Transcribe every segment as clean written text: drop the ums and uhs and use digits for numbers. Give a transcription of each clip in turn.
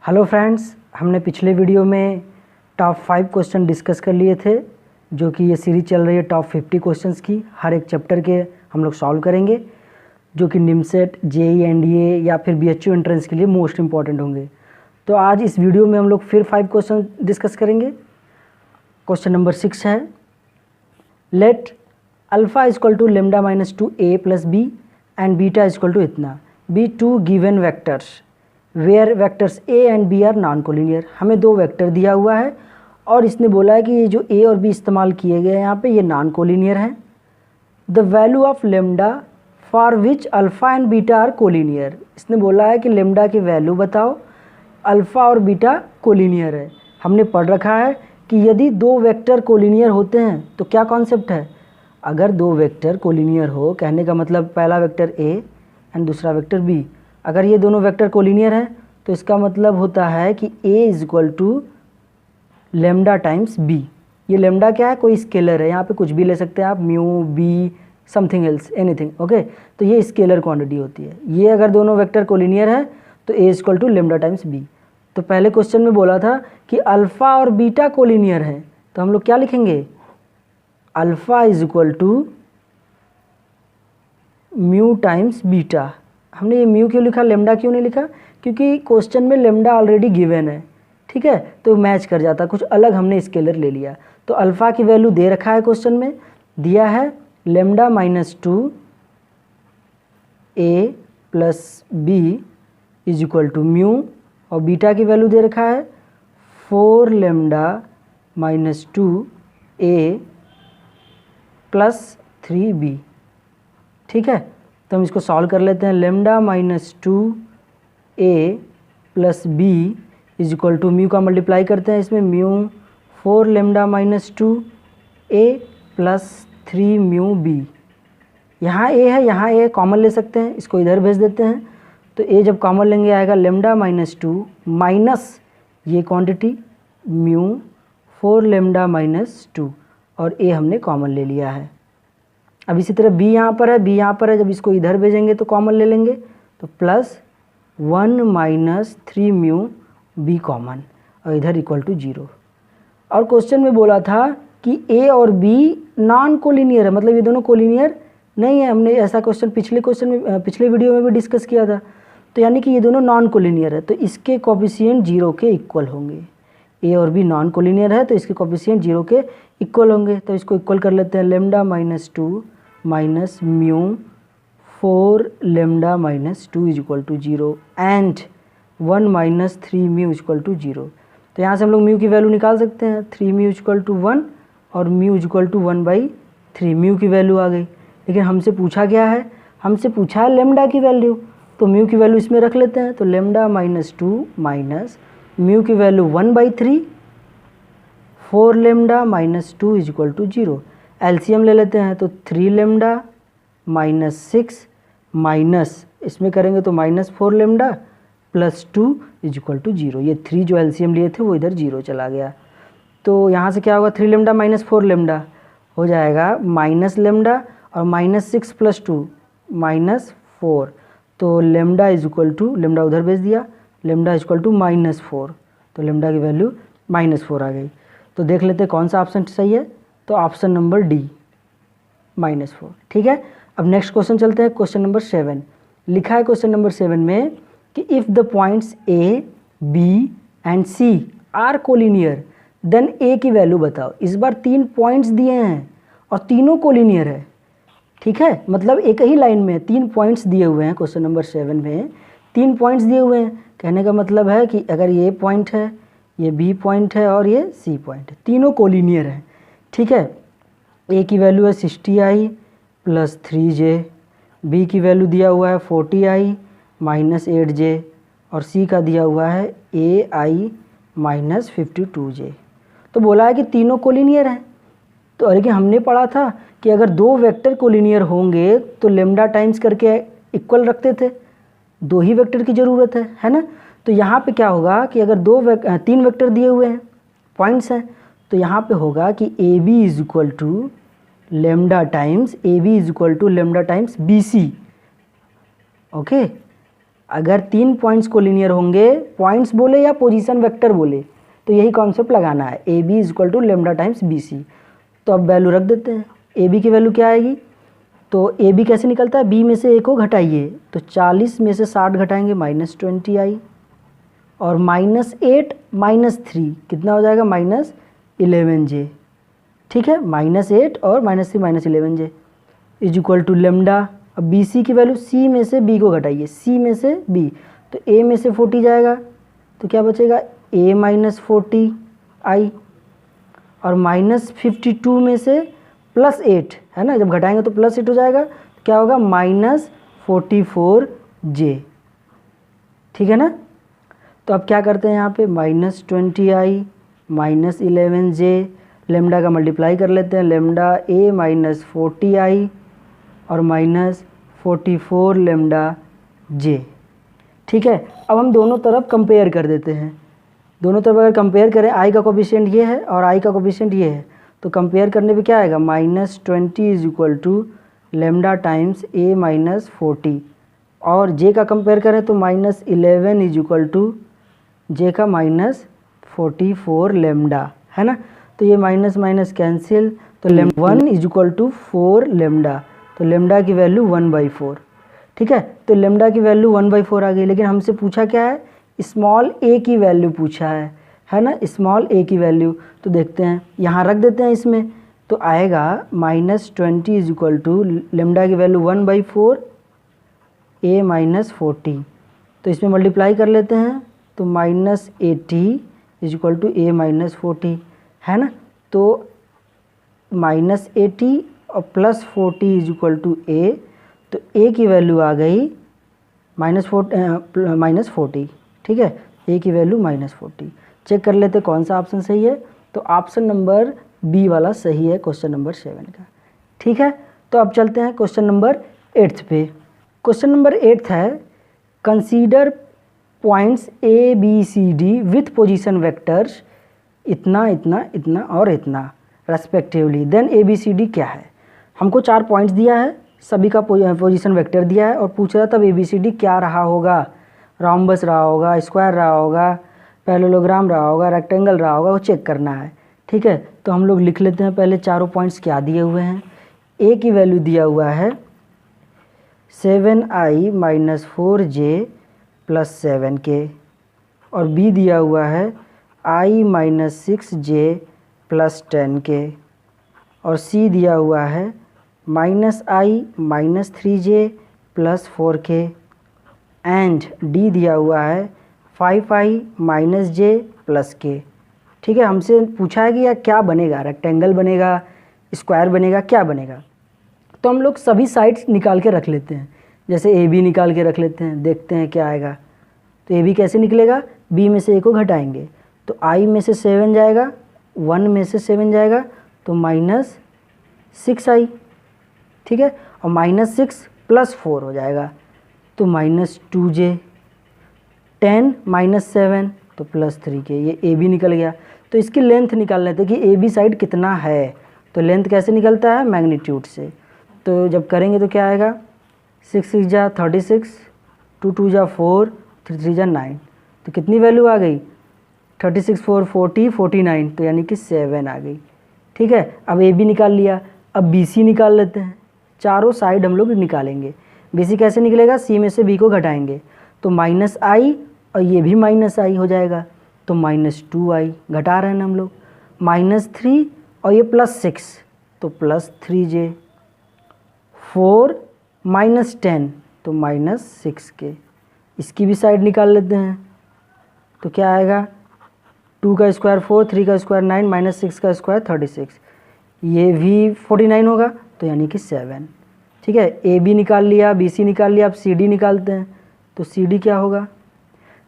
Hello friends, हमने पिछले video में टॉप 5 क्वेश्चन डिस्कस कर लिए थे, जो कि ये सीरीज चल रही है टॉप 50 क्वेश्चंस की। हर एक चैप्टर के हम लोग सॉल्व करेंगे, जो कि निमसेट, जेई, एनडीए या फिर बीएचयू एंट्रेंस के लिए मोस्ट इंपॉर्टेंट होंगे। तो आज इस वीडियो में हम लोग फिर 5 क्वेश्चन डिस्कस करेंगे। क्वेश्चन नंबर 6 है, let alpha equal to lambda minus 2a plus b and beta equal to इतना be two given vectors where vectors a and b are non collinear. हमें दो वेक्टर दिया हुआ है और इसने बोला है कि ये जो ए और बी इस्तेमाल किए गए हैं यहाँ पे ये नॉन कोलिनियर हैं। The value of lambda for which alpha and beta are collinear. इसने बोला है कि लेमडा की वैल्यू बताओ, अल्फ़ा और बीटा कोलिनियर है। हमने पढ़ रखा है कि यदि दो वेक्टर कोलिनियर होते हैं तो क्या कॉन्सेप्ट है, अगर दो वेक्टर कोलिनियर हो, कहने का मतलब पहला वेक्टर ए एंड दूसरा वेक्टर बी, अगर ये दोनों वेक्टर कोलिनियर हैं तो इसका मतलब होता है कि a is equal to lambda times b। ये लेमडा क्या है, कोई स्केलर है, यहाँ पे कुछ भी ले सकते हैं आप, mu, B, something else, anything, okay. तो ये स्केलर क्वांटिटी होती है। ये अगर दोनों वेक्टर कोलिनियर है तो a is equal to lambda times b। तो पहले क्वेश्चन में बोला था कि अल्फ़ा और बीटा कोलिनियर है, तो हम लोग क्या लिखेंगे, alpha is equal to mu times beta. हमने ये म्यू क्यों लिखा, लेमडा क्यों नहीं लिखा, क्योंकि क्वेश्चन में लेमडा ऑलरेडी गिवन है, ठीक है, तो मैच कर जाता, कुछ अलग हमने स्केलर ले लिया। तो अल्फ़ा की वैल्यू दे रखा है, क्वेश्चन में दिया है lambda minus 2 A plus B is equal to mu, और बीटा की वैल्यू दे रखा है 4 lambda minus 2 A plus 3 B, ठीक है। तो हम इसको सॉल्व कर लेते हैं। Lambda minus 2 A plus B is equal to mu का मल्टीप्लाई करते हैं, इसमें mu 4 lambda minus 2 A plus 3 mu B. यहाँ ए है, यहाँ ए कॉमन ले सकते हैं, इसको इधर भेज देते हैं। तो ए जब कॉमन लेंगे आएगा लेमडा माइनस 2 माइनस ये क्वांटिटी म्यू 4 लेमडा माइनस 2, और ए हमने कॉमन ले लिया है। अब इसी तरह बी यहाँ पर है, बी यहाँ पर है, जब इसको इधर भेजेंगे तो कॉमन ले लेंगे, तो plus 1 minus 3 mu B common, और इधर इक्वल टू 0। और क्वेश्चन में बोला था कि ए और बी नॉन कोलिनियर है, मतलब ये दोनों कोलिनियर नहीं है। हमने ऐसा क्वेश्चन पिछले वीडियो में भी डिस्कस किया था। तो यानी कि ये दोनों नॉन कोलिनियर है, तो इसके कोफिशिएंट 0 के इक्वल होंगे। ए और बी नॉन कोलिनियर है तो इसके कोफिशिएंट 0 के इक्वल होंगे। तो इसको इक्वल कर लेते हैं, lambda minus 2 minus mu 4 lambda minus 2 is equal to 0 and 1 minus 3 mu is equal to 0। तो यहाँ से हम लोग म्यू की वैल्यू निकाल सकते हैं, 3 म्यू इज इक्वल टू 1 और mu is equal to 1/3। Mu की वैल्यू आ गई, लेकिन हमसे पूछा क्या है, हमसे पूछा है लेमडा की वैल्यू, तो म्यू की वैल्यू इसमें रख लेते हैं। तो लेमडा माइनस 2 माइनस म्यू की value 1/3, 4 lambda minus 2 is equal to 0। LCM ले लेते हैं, तो 3 लेमडा माइनस 6 माइनस इसमें करेंगे तो minus 4 lambda plus 2 is equal to 0। ये 3 जो एलसीएम लिए थे वो इधर 0 चला गया। तो यहाँ से क्या होगा, 3 लेमडा माइनस 4 लेमडा हो जाएगा माइनस लेमडा, और माइनस 6 प्लस 2 माइनस 4। तो lambda is equal to, lambda उधर भेज दिया, lambda is equal to minus 4। तो लेमडा की वैल्यू -4 आ गई। तो देख लेते हैं कौन सा ऑप्शन सही है, तो ऑप्शन नंबर डी -4, ठीक है। अब नेक्स्ट क्वेश्चन चलते हैं, क्वेश्चन नंबर 7। लिखा है क्वेश्चन नंबर 7 में कि if the points A b and c are collinear then a की वैल्यू बताओ। इस बार 3 पॉइंट्स दिए हैं और तीनों कोलिनियर है, ठीक है, मतलब एक ही लाइन में 3 पॉइंट्स दिए हुए हैं। क्वेश्चन नंबर 7 में 3 पॉइंट्स दिए हुए हैं, कहने का मतलब है कि अगर ये पॉइंट है, ये बी पॉइंट है और ये सी पॉइंट है, तीनों कोलिनियर है, ठीक है। ए की वैल्यू है 60i प्लस 3j, बी की वैल्यू दिया हुआ है 40i माइनस 8j, और सी का दिया हुआ है ai माइनस 52j। तो बोला है कि तीनों कोलिनियर हैं। तो लेकिन हमने पढ़ा था कि अगर दो वेक्टर कोलिनियर होंगे तो लेमडा टाइम्स करके इक्वल रखते थे, 2 ही वेक्टर की ज़रूरत है ना। तो यहाँ पे क्या होगा कि अगर 3 वेक्टर दिए हुए हैं, पॉइंट्स हैं, तो यहाँ पे होगा कि A B is equal to lambda times, A B is equal to lambda times B C, okay. अगर 3 पॉइंट्स कोलिनियर होंगे, पॉइंट्स बोले या पोजीशन वेक्टर बोले, तो यही कॉन्सेप्ट लगाना है, A B is equal to lambda times B C. तो अब वैल्यू रख देते हैं, ए बी की वैल्यू क्या आएगी, तो ए बी कैसे निकलता है, बी में से ए को घटाइए, तो 40 में से 60 घटाएंगे -20 आई, और -8 -3 कितना हो जाएगा, -11J। ठीक है, -8 और -3 -11J is equal to lambda. अब बी सी की वैल्यू, सी में से बी को घटाइए, सी में से बी, तो ए में से 40 जाएगा, तो क्या बचेगा, ए -40 आई, और -52 में से +8 है ना, जब घटाएंगे तो +8 हो जाएगा, तो क्या होगा, -44J। ठीक है ना। तो अब क्या करते हैं यहाँ पे, -20 आई -11J, लेमडा का मल्टीप्लाई कर लेते हैं, लेमडा ए -40 आई और -44 लेमडा जे। ठीक है, अब हम दोनों तरफ कंपेयर कर देते हैं। दोनों तरफ अगर कंपेयर करें, आई का कोफिशिएंट ये है और आई का कोफिशिएंट ये है, तो कंपेयर करने पे क्या आएगा, -20 is equal to lambda times a -40, और जे का कंपेयर करें तो -11 इज इक्वल टू जे का -44 लेमडा, है ना। तो ये माइनस माइनस कैंसिल, तो 1 इज इक्वल टू 4 लेमडा, तो लेमडा की वैल्यू 1/4। ठीक है, तो लेमडा की वैल्यू 1/4 आ गई, लेकिन हमसे पूछा क्या है, स्मॉल ए की वैल्यू पूछा है ना, स्मॉल ए की वैल्यू। तो देखते हैं, यहाँ रख देते हैं इसमें, तो आएगा -20 इज इक्वल टू लेमडा की वैल्यू 1/4 ए -40, तो इसमें मल्टीप्लाई कर लेते हैं, तो -80 इज इक्वल टू ए -40, है ना। तो -80 और +40 इज इक्वल टू ए, तो ए की वैल्यू आ गई -40। ठीक है, ए की वैल्यू -40। चेक कर लेते कौन सा ऑप्शन सही है, तो ऑप्शन नंबर बी वाला सही है, क्वेश्चन नंबर 7 का। ठीक है, तो अब चलते हैं क्वेश्चन नंबर 8 पे। क्वेश्चन नंबर 8 है, consider points A B C D with position vectors इतना इतना इतना और इतना respectively, then A B C D क्या है। हमको 4 पॉइंट्स दिया है, सभी का पोजीशन वेक्टर दिया है, और पूछ रहा तब ए बी सी डी क्या रहा होगा, रॉम्बस रहा होगा, स्क्वायर रहा होगा, पैरेललोग्राम रहा होगा, रेक्टेंगल रहा होगा, वो चेक करना है। ठीक है, तो हम लोग लिख लेते हैं पहले चारों पॉइंट्स क्या दिए हुए हैं। ए की वैल्यू दिया हुआ है 7i - 4j + 7k, और बी दिया हुआ है i - 6j + 10k, और सी दिया हुआ है -i - 3j + 4k, and D दिया हुआ है 5i - j + k। ठीक है, हमसे पूछा है कि यार क्या बनेगा, रेक्टेंगल बनेगा, स्क्वायर बनेगा, क्या बनेगा। तो हम लोग सभी साइड्स निकाल के रख लेते हैं, जैसे ए बी निकाल के रख लेते हैं, देखते हैं क्या आएगा। तो ए बी कैसे निकलेगा, बी में से ए को घटाएंगे, तो i में से 7 जाएगा, 1 में से 7 जाएगा, तो -6i। ठीक है, और -6 + 4 हो जाएगा, तो -2j, 10 - 7 तो +3k, ये ए बी निकल गया। तो इसकी लेंथ निकाल लेते हैं कि ए बी साइड कितना है, तो लेंथ कैसे निकलता है, मैग्नीट्यूड से। तो जब करेंगे तो क्या आएगा, 6 × 6 = 36, 2 × 2 = 4, 3 × 3 = 9, तो कितनी वैल्यू आ गई, 36 4 40 49, तो यानी कि 7 आ गई। ठीक है, अब ए बी निकाल लिया, अब बी सी निकाल लेते हैं। चारों साइड हम लोग निकालेंगे। बी सी कैसे निकलेगा, सी में से बी को घटाएंगे, तो -i और ये भी -i हो जाएगा, तो -2i, घटा रहे हैं हम लोग, -3 और ये +6 तो +3j, 4 - 10 तो -6k। इसकी भी साइड निकाल लेते हैं, तो क्या आएगा, 2 का स्क्वायर 4, 3 का स्क्वायर 9, -6 का स्क्वायर 36, ये भी 49 होगा, तो यानी कि 7। ठीक है, ए बी निकाल लिया, बी सी निकाल लिया, अब सी डी निकालते हैं, तो सी डी क्या होगा,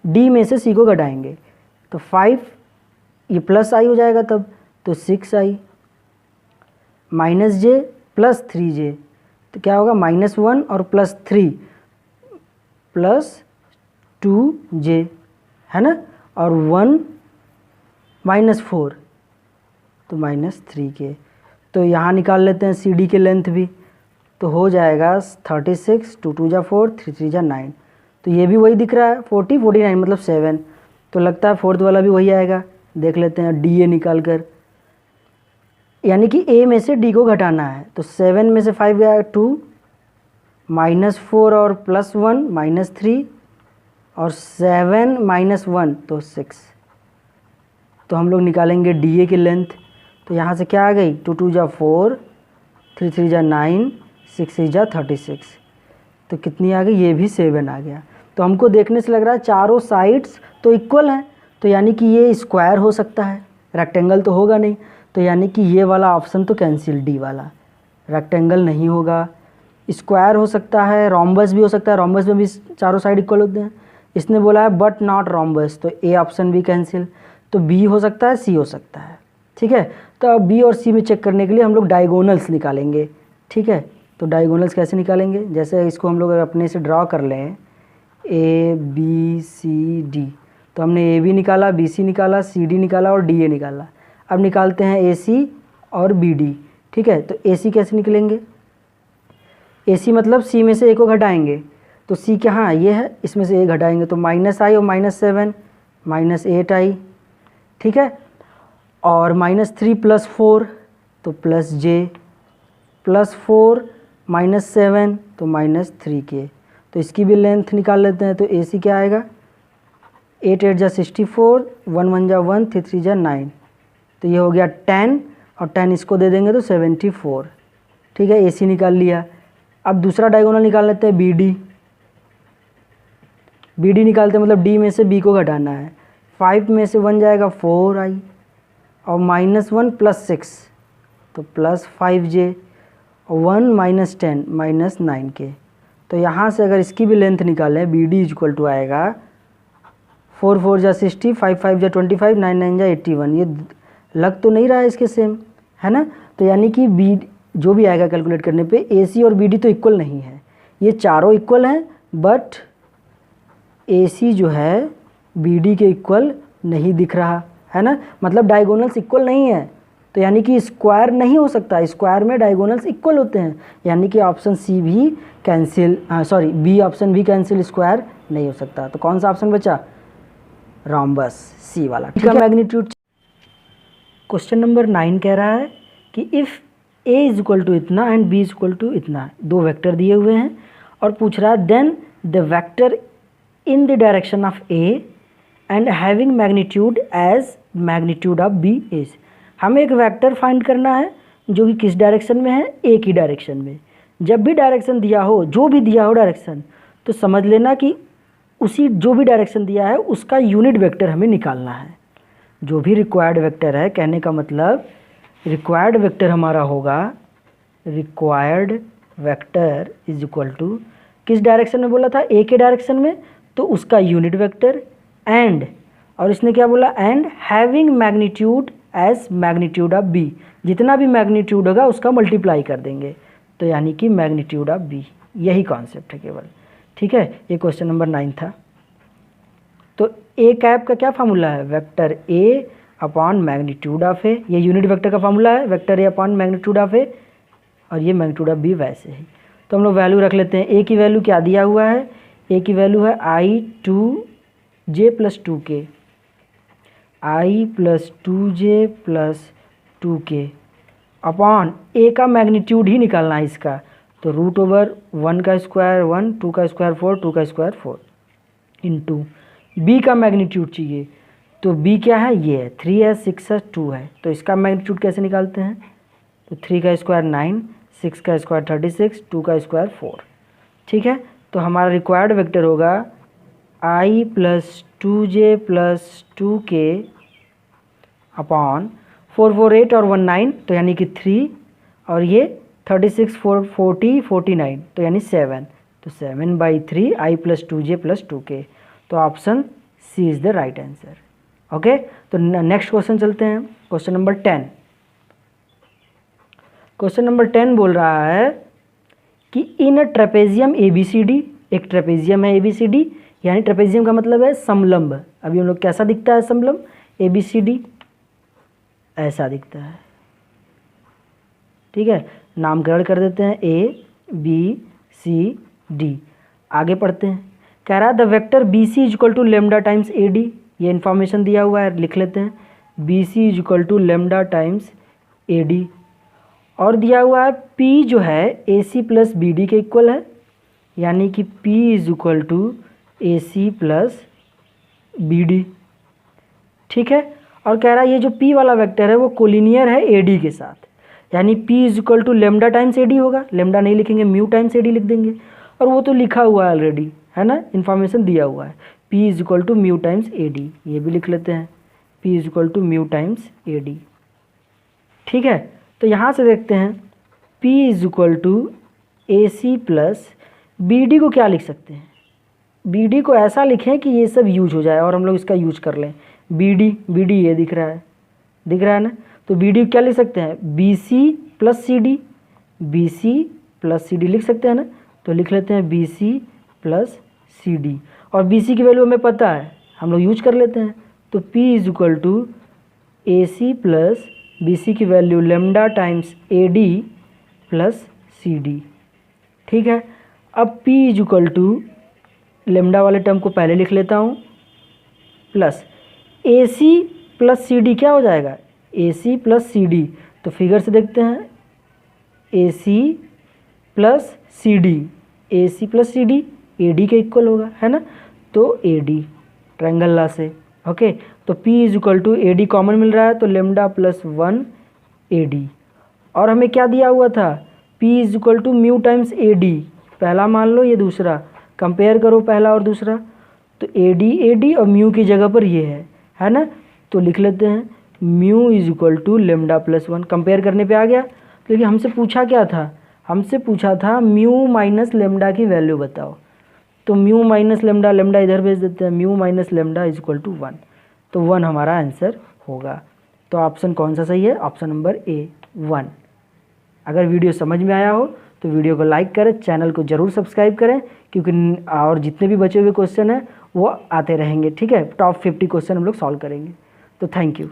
डी में से सी को घटाएंगे, तो 5, ये +i हो जाएगा तब, तो 6i, -j + 3j, तो क्या होगा, -1 और +3 + 2j, है ना, और 1 - 4 तो -3k। तो यहाँ निकाल लेते हैं सी डी के लेंथ भी, तो हो जाएगा 36, 2 × 2 = 4, 3 × 3 = 9, तो ये भी वही दिख रहा है 40 49 मतलब 7, तो लगता है फोर्थ वाला भी वही आएगा। देख लेते हैं डी ए निकाल कर, यानी कि ए में से डी को घटाना है। तो 7 में से 5 गया 2, -4 और +1 -3 और 7 -1 तो 6। तो हम लोग निकालेंगे डी ए की लेंथ। तो यहाँ से क्या आ गई 2 2 जा 4, 3 3 जा 9, 6 6 जा 36, तो कितनी आ गई, ये भी 7 आ गया। तो हमको देखने से लग रहा है चारों साइड्स तो इक्वल हैं, तो यानी कि ये स्क्वायर हो सकता है, रेक्टेंगल तो होगा नहीं। तो यानी कि ये वाला ऑप्शन तो कैंसिल, डी वाला। रेक्टेंगल नहीं होगा, स्क्वायर हो सकता है, रोम्बस भी हो सकता है, रोम्बस में भी चारों साइड इक्वल होते हैं। इसने बोला है बट नॉट रोम्बस, तो ए ऑप्शन भी कैंसिल। तो बी हो सकता है, सी हो सकता है। ठीक है, तो अब बी और सी में चेक करने के लिए हम लोग डायगोनल्स निकालेंगे। ठीक है, तो डायगोनल्स कैसे निकालेंगे, जैसे इसको हम लोग अपने से ड्रॉ कर लें ए बी सी डी, तो हमने ए बी निकाला, बी सी निकाला, सी डी निकाला और डी ए निकाला। अब निकालते हैं ए सी और बी डी। ठीक है, तो ए सी कैसे निकलेंगे, ए सी मतलब सी में से ए को घटाएंगे, तो सी कहाँ ये है, इसमें से ए घटाएंगे तो -i और -7 -8 आई। ठीक है, और -3 + 4 तो +j, +4 -7 तो -3k। तो इसकी भी लेंथ निकाल लेते हैं। तो ए सी क्या आएगा, 8 8 जा 64, 1 1 जा 1, 3 3 जा 9, तो ये हो गया 10 और 10 इसको दे देंगे तो 74। ठीक है, ए सी निकाल लिया। अब दूसरा डायगोनल निकाल लेते हैं बी डी। बी डी निकालते हैं मतलब डी में से बी को घटाना है। 5 में से 1 जाएगा 4i और -1 + 6 तो +5j और 1 - 10 -9k। तो यहाँ से अगर इसकी भी लेंथ निकालें बी डी इक्वल टू आएगा 4 4 जा 60, 5 5 जा 25, 9 9 जा 81। ये लग तो नहीं रहा है इसके सेम, है ना। तो यानी कि बी जो भी आएगा कैलकुलेट करने पे ए सी और बी डी तो इक्वल नहीं है, ये चारों इक्वल हैं, बट ए सी जो है बी डी के इक्वल नहीं दिख रहा है ना, मतलब डायगोनल्स इक्वल नहीं है। तो यानी कि स्क्वायर नहीं हो सकता, स्क्वायर में डायगोनल्स इक्वल होते हैं, यानी कि ऑप्शन सी भी कैंसिल, सॉरी बी ऑप्शन भी कैंसिल, स्क्वायर नहीं हो सकता। तो कौन सा ऑप्शन बचा, रोम्बस, सी वाला। ठीक है, मैग्नीट्यूड। क्वेश्चन नंबर 9 कह रहा है कि if a is equal to इतना and b is equal to इतना, दो वेक्टर दिए हुए हैं और पूछ रहा है then the vector in the direction of a and having magnitude as magnitude of b is. हमें एक वेक्टर फाइंड करना है जो कि किस डायरेक्शन में है, ए की डायरेक्शन में। जब भी डायरेक्शन दिया हो, जो भी दिया हो डायरेक्शन, तो समझ लेना कि उसी जो भी डायरेक्शन दिया है उसका यूनिट वेक्टर हमें निकालना है। जो भी रिक्वायर्ड वेक्टर है, कहने का मतलब रिक्वायर्ड वेक्टर हमारा होगा, required vector is equal to किस डायरेक्शन में बोला था, ए के डायरेक्शन में, तो उसका यूनिट वेक्टर एंड, और इसने क्या बोला, and having magnitude as magnitude of b, जितना भी मैग्नीट्यूड होगा उसका मल्टीप्लाई कर देंगे, तो यानी कि मैग्नीट्यूड ऑफ बी। यही कॉन्सेप्ट है केवल। ठीक है, ये क्वेश्चन नंबर 9 था। तो ए कैप का क्या फार्मूला है, vector a upon magnitude of a, ये यूनिट वेक्टर का फार्मूला है, vector a upon magnitude of a, और ये मैग्नीट्यूड ऑफ बी वैसे ही। तो हम लोग वैल्यू रख लेते हैं। ए की वैल्यू क्या दिया हुआ है, ए की वैल्यू है i2j + 2k, i + 2j + 2k upon ए का मैग्नीट्यूड ही निकालना है इसका, तो √1 का स्क्वायर 1, 2 का स्क्वायर 4, 2 का स्क्वायर 4 इंटू बी का मैग्नीट्यूड चाहिए। तो बी क्या है, ये है 3 है, 6 है, 2 है, तो इसका मैग्नीट्यूड कैसे निकालते हैं, तो 3 का स्क्वायर 9, 6 का स्क्वायर 36, 2 का स्क्वायर 4। ठीक है, तो हमारा रिक्वायर्ड वेक्टर होगा i + 2j + 2k अपॉन 4 4 8 और 1 9, तो यानी कि 3, और ये 36 4 40 49, तो यानी 7, तो 7/3 i + 2j + 2k। तो option C is the right answer. Okay, तो नेक्स्ट क्वेश्चन चलते हैं, क्वेश्चन नंबर 10। क्वेश्चन नंबर 10 बोल रहा है कि इन अ ट्रेपेजियम ABCD, एक ट्रेपेजियम है ABCD, यानी ट्रेपेजियम का मतलब है समलंब। अभी हम लोग कैसा दिखता है समलंब, ABCD ऐसा दिखता है। ठीक है, नामकरण कर देते हैं A B C D, आगे पढ़ते हैं। कह रहा है the vector b c is equal to lambda times a d, ये इन्फॉर्मेशन दिया हुआ है, लिख लेते हैं b c is equal to lambda times a d. और दिया हुआ है P जो है a c plus b d के इक्वल है, यानी कि P is equal to a c plus b d. ठीक है, और कह रहा है ये जो P वाला वेक्टर है वो कोलिनियर है ए डी के साथ, यानी P is equal to lambda times a d होगा, लेमडा नहीं लिखेंगे म्यू टाइम्स ए डी लिख देंगे, और वो तो लिखा हुआ है ऑलरेडी, है ना, इन्फॉर्मेशन दिया हुआ है P is equal to mu times a d, ये भी लिख लेते हैं P is equal to mu times a d. ठीक है, तो यहाँ से देखते हैं P is equal to a c plus b d को क्या लिख सकते हैं, बी डी को ऐसा लिखें कि ये सब यूज हो जाए और हम लोग इसका यूज कर लें। बी डी ये दिख रहा है ना, तो बी डी क्या लिख सकते हैं b c plus c d, b c plus c d लिख सकते हैं ना, तो लिख लेते हैं b c plus c d, और बी सी की वैल्यू हमें पता है, हम लोग यूज कर लेते हैं, तो P is equal to a c plus b सी की value lambda times a d plus c d. ठीक है, अब P is equal to lambda वाले टर्म को पहले लिख लेता हूँ, plus a c plus c D क्या हो जाएगा a c plus c d, तो फिगर से देखते हैं a c plus c d, a c plus c d a d के इक्वल होगा, है ना, तो ए डी ट्रायंगल ला से। ओके, तो P is equal to a d common मिल रहा है, तो लेमडा प्लस 1 ए डी, और हमें क्या दिया हुआ था P is equal to mu times a d, पहला मान लो ये दूसरा, कंपेयर करो पहला और दूसरा, तो ए डी और म्यू की जगह पर ये है ना, तो लिख लेते हैं mu is equal to lambda plus 1, compare करने पे आ गया। लेकिन हमसे पूछा क्या था, हमसे पूछा था म्यू माइनस लेमडा की वैल्यू बताओ, तो म्यू माइनस लेमडा, लेमडा इधर भेज देते हैं, mu minus lambda is equal to 1, तो 1 हमारा आंसर होगा। तो ऑप्शन कौन सा सही है, ऑप्शन नंबर ए 1। अगर वीडियो समझ में आया हो तो वीडियो को लाइक करें, चैनल को ज़रूर सब्सक्राइब करें, क्योंकि और जितने भी बचे हुए क्वेश्चन हैं वो आते रहेंगे। ठीक है, टॉप 50 क्वेश्चन हम लोग सॉल्व करेंगे। तो थैंक यू।